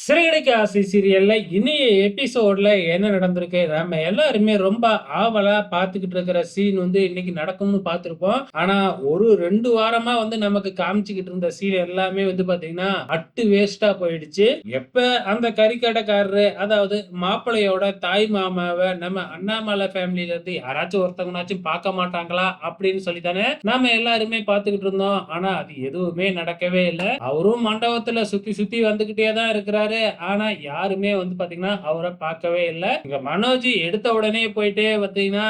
சிறகடிக்க ஆசை சீரியல்ல இனிய எபிசோட்ல என்ன நடந்திருக்கு? நம்ம எல்லாருமே ரொம்ப ஆவலா பார்த்துக்கிட்டு இருக்கிற சீன் இன்னைக்கு நடக்கும்னு பார்த்திருப்போம். ஆனா, ஒரு 2 வாரமா நமக்கு காமிச்சுக்கிட்டு இருந்த சீன் எல்லாமே பார்த்தீங்கன்னா, அட்டு வேஸ்ட்டா போயிடுச்சு. எப்ப அந்த கறிக்கடைக்காரரு, அதாவது மாப்பிள்ளையோட தாய் மாமாவ நம்ம அண்ணாமலை ஃபேமிலில இருந்து யாராச்சும் ஒருத்தவங்கனாச்சும் பார்க்க மாட்டாங்களா? அப்படின்னு சொல்லி தானே நாம எல்லாருமே பார்த்துக்கிட்டு இருந்தோம். ஆனா, அது எதுவுமே நடக்கவே இல்ல. அவரும் மண்டபத்துல சுத்தி சுத்தி வந்துகிட்டே தான் இருக்கிறாரு. ஆனா யாருமே பாத்தீங்கன்னா அவரை பார்க்கவே இல்ல. இங்க மனோஜ் எடுத்த உடனே போயிட்டு பாத்தீங்கன்னா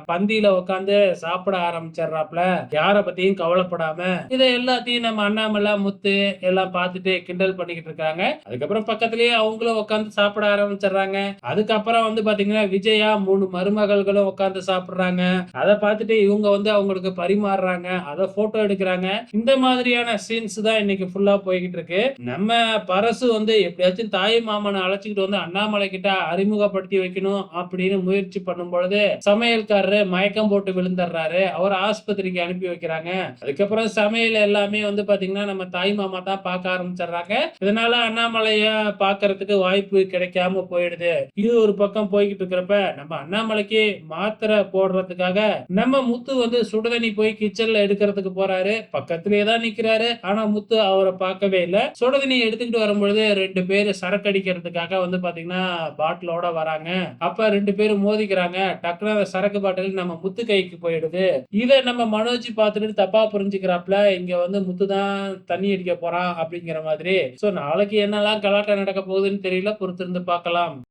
பந்தியில உட்கார்ந்து சாப்பிட ஆரம்பிச்சிடுறாப்ல. யார பத்தியும் கவலைப்படாம இத எல்லாத்தையும் நம்ம அண்ணாமலை, முத்து எல்லாம் பார்த்துட்டு கிண்டல் பண்ணிக்கிட்டு இருக்காங்க. அதுக்கப்புறம் பக்கத்திலேயே அவங்களும் உட்கார்ந்து சாப்பிட ஆரம்பிச்சிடுறாங்க. அதுக்கப்புறம் பாத்தீங்கன்னா விஜயா 3 மருமகள்களும் உட்கார்ந்து சாப்பிடுறாங்க. அத பார்த்துட்டு இவங்க அவங்களுக்கு பரிமாறுறாங்க. அத போட்டோ எடுக்குறாங்க. இந்த மாதிரியான சீன்ஸ் தான் இன்னைக்கு ஃபுல்லா போய்கிட்டு இருக்கு. நம்ம பரசு எப்படியாச்சும் தாய் மாமன அழைச்சுக்கிட்டு அண்ணாமலை கிட்ட அறிமுகப்படுத்தி வைக்கணும் அப்படின்னு முயற்சி பண்ணும் பொழுது சமையல்காரரு மயக்கம் போட்டு விழுந்துடுறாரு. அவர் ஆஸ்பத்திரிக்கு அனுப்பி வைக்கிறாங்க. அதுக்கப்புறம் சமையல் எல்லாமே பாத்தீங்கன்னா நம்ம தாய் மாமா தான் பார்க்க ஆரம்பிச்சிடுறாங்க. இதனால அண்ணாமலைய பார்க்கறதுக்கு வாய்ப்பு கிடைக்காம போயிடுது. இது ஒரு பக்கம் போய்கிட்டு இருக்கிறப்ப நம்ம அண்ணாமலைக்கு மாத்திரை போடுறதுக்காக நம்ம முத்து சுடுதண்ணி போய் கிச்சன்ல எடுக்கிறதுக்கு போறாரு. பக்கத்திலேயே தான் நிக்கிறாரு. ஆனா முத்து அவரை பார்க்கவே இல்ல. சுடுதண்ணி எடுத்துக்கிட்டு வரும்பொழுது 2 பேரு சரக்கு அடிக்கிறதுக்காக பாத்தீங்கன்னா பாட்டிலோட வராங்க. அப்ப 2 பேரும் மோதிக்கிறாங்க. டக்குனு அந்த சரக்கு பாட்டில் நம்ம முத்து கைக்கு போயிடுது. இத நம்ம மனோஜ் பார்த்துட்டு தப்பா புரிஞ்சுக்கிறாப்ல. இங்க முத்து தான் தண்ணி அடிக்க போறான் அப்படிங்கிற மாதிரி. சோ நாளைக்கு என்னெல்லாம் கலாட்டா நடக்க போகுதுன்னு தெரியல. பொறுத்திருந்து பார்க்கலாம்.